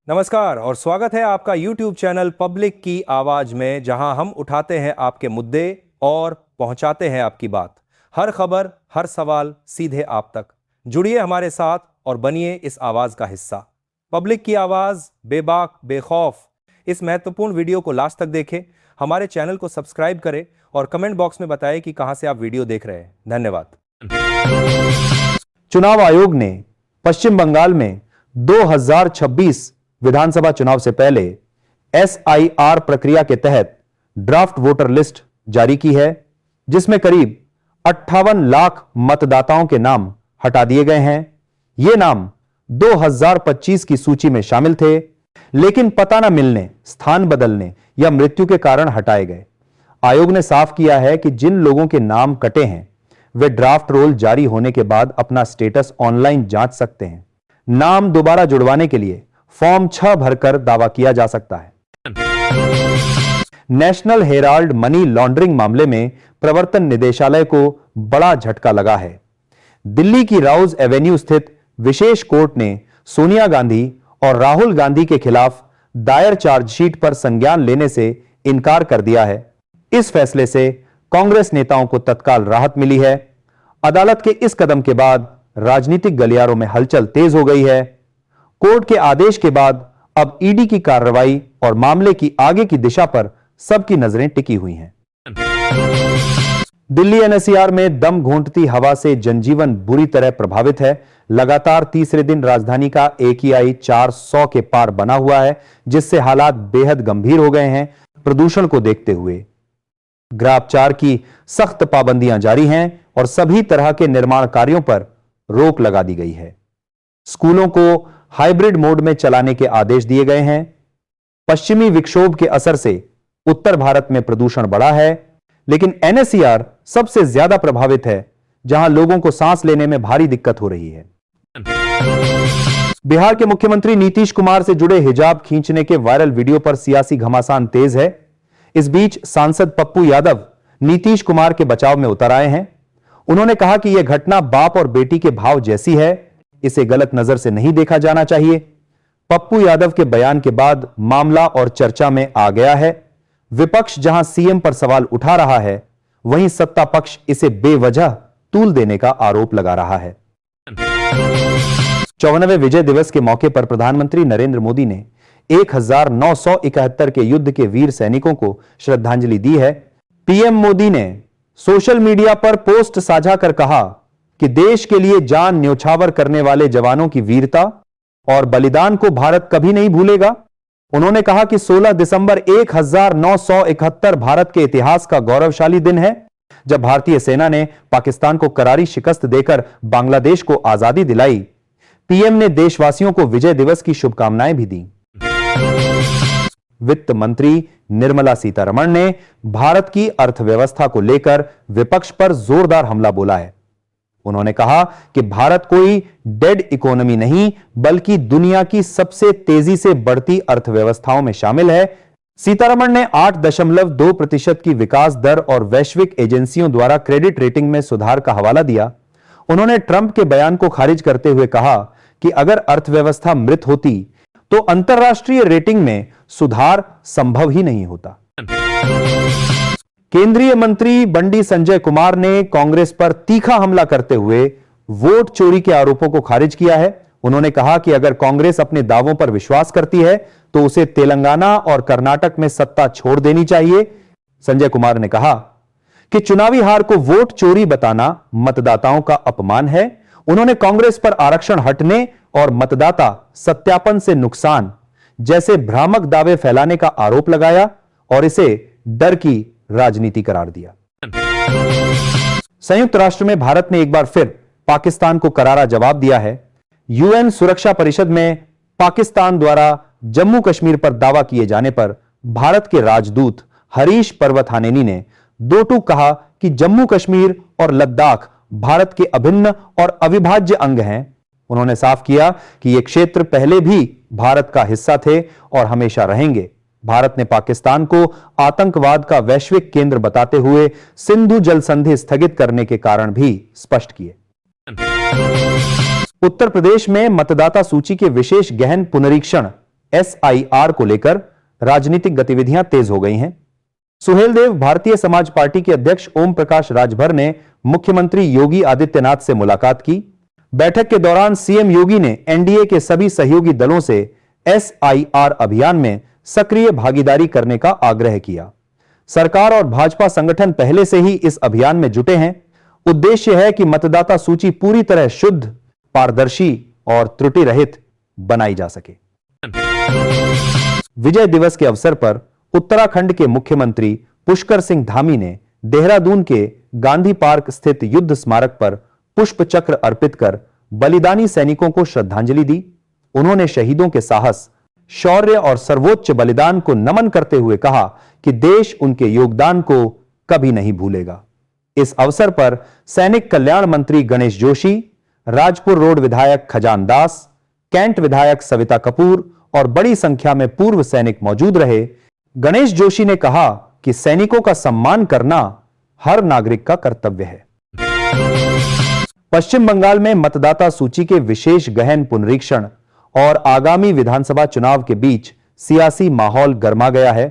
नमस्कार और स्वागत है आपका YouTube चैनल पब्लिक की आवाज में, जहां हम उठाते हैं आपके मुद्दे और पहुंचाते हैं आपकी बात। हर खबर, हर सवाल सीधे आप तक। जुड़िए हमारे साथ और बनिए इस आवाज का हिस्सा। पब्लिक की आवाज, बेबाक बेखौफ। इस महत्वपूर्ण वीडियो को लास्ट तक देखें, हमारे चैनल को सब्सक्राइब करें और कमेंट बॉक्स में बताएं कि कहां से आप वीडियो देख रहे हैं। धन्यवाद। चुनाव आयोग ने पश्चिम बंगाल में 2026 विधानसभा चुनाव से पहले SIR प्रक्रिया के तहत ड्राफ्ट वोटर लिस्ट जारी की है, जिसमें करीब 58 लाख मतदाताओं के नाम हटा दिए गए हैं। ये नाम 2025 की सूची में शामिल थे, लेकिन पता न मिलने, स्थान बदलने या मृत्यु के कारण हटाए गए। आयोग ने साफ किया है कि जिन लोगों के नाम कटे हैं वे ड्राफ्ट रोल जारी होने के बाद अपना स्टेटस ऑनलाइन जांच सकते हैं। नाम दोबारा जुड़वाने के लिए फॉर्म 6 भरकर दावा किया जा सकता है। नेशनल हेराल्ड मनी लॉन्ड्रिंग मामले में प्रवर्तन निदेशालय को बड़ा झटका लगा है। दिल्ली की राउज एवेन्यू स्थित विशेष कोर्ट ने सोनिया गांधी और राहुल गांधी के खिलाफ दायर चार्जशीट पर संज्ञान लेने से इनकार कर दिया है। इस फैसले से कांग्रेस नेताओं को तत्काल राहत मिली है। अदालत के इस कदम के बाद राजनीतिक गलियारों में हलचल तेज हो गई है। कोर्ट के आदेश के बाद अब ईडी की कार्रवाई और मामले की आगे की दिशा पर सबकी नजरें टिकी हुई हैं। दिल्ली NCR में दम घोंटती हवा से जनजीवन बुरी तरह प्रभावित है। लगातार तीसरे दिन राजधानी का AQI 400 के पार बना हुआ है, जिससे हालात बेहद गंभीर हो गए हैं। प्रदूषण को देखते हुए ग्राफ-4 की सख्त पाबंदियां जारी हैं और सभी तरह के निर्माण कार्यों पर रोक लगा दी गई है। स्कूलों को हाइब्रिड मोड में चलाने के आदेश दिए गए हैं। पश्चिमी विक्षोभ के असर से उत्तर भारत में प्रदूषण बढ़ा है, लेकिन NCR सबसे ज्यादा प्रभावित है, जहां लोगों को सांस लेने में भारी दिक्कत हो रही है। बिहार के मुख्यमंत्री नीतीश कुमार से जुड़े हिजाब खींचने के वायरल वीडियो पर सियासी घमासान तेज है। इस बीच सांसद पप्पू यादव नीतीश कुमार के बचाव में उतर आए हैं। उन्होंने कहा कि यह घटना बाप और बेटी के भाव जैसी है, इसे गलत नजर से नहीं देखा जाना चाहिए। पप्पू यादव के बयान के बाद मामला और चर्चा में आ गया है। विपक्ष जहां CM पर सवाल उठा रहा है, वहीं सत्ता पक्ष इसे बेवजह तूल देने का आरोप लगा रहा है। 54वें विजय दिवस के मौके पर प्रधानमंत्री नरेंद्र मोदी ने 1971 के युद्ध के वीर सैनिकों को श्रद्धांजलि दी है। PM मोदी ने सोशल मीडिया पर पोस्ट साझा कर कहा कि देश के लिए जान न्योछावर करने वाले जवानों की वीरता और बलिदान को भारत कभी नहीं भूलेगा। उन्होंने कहा कि 16 दिसंबर 1971 भारत के इतिहास का गौरवशाली दिन है, जब भारतीय सेना ने पाकिस्तान को करारी शिकस्त देकर बांग्लादेश को आजादी दिलाई। PM ने देशवासियों को विजय दिवस की शुभकामनाएं भी दी। वित्त मंत्री निर्मला सीतारमण ने भारत की अर्थव्यवस्था को लेकर विपक्ष पर जोरदार हमला बोला है। उन्होंने कहा कि भारत कोई डेड इकोनॉमी नहीं, बल्कि दुनिया की सबसे तेजी से बढ़ती अर्थव्यवस्थाओं में शामिल है। सीतारमण ने 8.2% की विकास दर और वैश्विक एजेंसियों द्वारा क्रेडिट रेटिंग में सुधार का हवाला दिया। उन्होंने ट्रंप के बयान को खारिज करते हुए कहा कि अगर अर्थव्यवस्था मृत होती तो अंतरराष्ट्रीय रेटिंग में सुधार संभव ही नहीं होता। केंद्रीय मंत्री बंडी संजय कुमार ने कांग्रेस पर तीखा हमला करते हुए वोट चोरी के आरोपों को खारिज किया है। उन्होंने कहा कि अगर कांग्रेस अपने दावों पर विश्वास करती है तो उसे तेलंगाना और कर्नाटक में सत्ता छोड़ देनी चाहिए। संजय कुमार ने कहा कि चुनावी हार को वोट चोरी बताना मतदाताओं का अपमान है। उन्होंने कांग्रेस पर आरक्षण हटने और मतदाता सत्यापन से नुकसान जैसे भ्रामक दावे फैलाने का आरोप लगाया और इसे डर की राजनीति करार दिया। संयुक्त राष्ट्र में भारत ने एक बार फिर पाकिस्तान को करारा जवाब दिया है। UN सुरक्षा परिषद में पाकिस्तान द्वारा जम्मू कश्मीर पर दावा किए जाने पर भारत के राजदूत हरीश पर्वतानेनी ने दो टूक कहा कि जम्मू कश्मीर और लद्दाख भारत के अभिन्न और अविभाज्य अंग हैं। उन्होंने साफ किया कि ये क्षेत्र पहले भी भारत का हिस्सा थे और हमेशा रहेंगे। भारत ने पाकिस्तान को आतंकवाद का वैश्विक केंद्र बताते हुए सिंधु जल संधि स्थगित करने के कारण भी स्पष्ट किए। उत्तर प्रदेश में मतदाता सूची के विशेष गहन पुनरीक्षण SIR को लेकर राजनीतिक गतिविधियां तेज हो गई हैं। सुहेलदेव भारतीय समाज पार्टी के अध्यक्ष ओम प्रकाश राजभर ने मुख्यमंत्री योगी आदित्यनाथ से मुलाकात की। बैठक के दौरान सीएम योगी ने एनडीए के सभी सहयोगी दलों से SIR अभियान में सक्रिय भागीदारी करने का आग्रह किया। सरकार और भाजपा संगठन पहले से ही इस अभियान में जुटे हैं। उद्देश्य है कि मतदाता सूची पूरी तरह शुद्ध, पारदर्शी और त्रुटि रहित बनाई जा सके। विजय दिवस के अवसर पर उत्तराखंड के मुख्यमंत्री पुष्कर सिंह धामी ने देहरादून के गांधी पार्क स्थित युद्ध स्मारक पर पुष्प चक्र अर्पित कर बलिदानी सैनिकों को श्रद्धांजलि दी। उन्होंने शहीदों के साहस, शौर्य और सर्वोच्च बलिदान को नमन करते हुए कहा कि देश उनके योगदान को कभी नहीं भूलेगा। इस अवसर पर सैनिक कल्याण मंत्री गणेश जोशी, राजपुर रोड विधायक खजान दास, कैंट विधायक सविता कपूर और बड़ी संख्या में पूर्व सैनिक मौजूद रहे। गणेश जोशी ने कहा कि सैनिकों का सम्मान करना हर नागरिक का कर्तव्य है। पश्चिम बंगाल में मतदाता सूची के विशेष गहन पुनरीक्षण और आगामी विधानसभा चुनाव के बीच सियासी माहौल गर्मा गया है।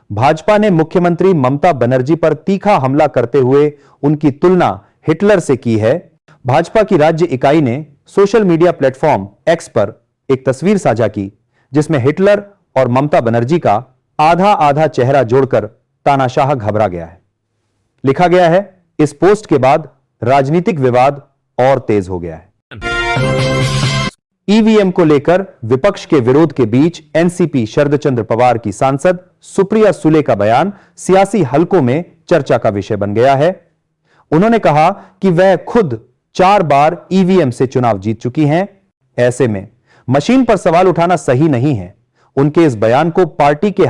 भाजपा ने मुख्यमंत्री ममता बनर्जी पर तीखा हमला करते हुए उनकी तुलना हिटलर से की है। भाजपा की राज्य इकाई ने सोशल मीडिया प्लेटफॉर्म एक्स पर एक तस्वीर साझा की, जिसमें हिटलर और ममता बनर्जी का आधा आधा चेहरा जोड़कर तानाशाह घबरा गया है। लिखा गया है, इस पोस्ट के बाद राजनीतिक विवाद और तेज हो गया है। ईवीएम को लेकर विपक्ष के विरोध के बीच एनसीपी शरदचंद्र पवार की सांसद सुप्रिया सुले का बयान सियासी हलकों में चर्चा का विषय बन गया है। उन्होंने कहा कि वह खुद 4 बार ईवीएम से चुनाव जीत चुकी हैं। ऐसे में मशीन पर सवाल उठाना सही नहीं है। उनके इस बयान को पार्टी के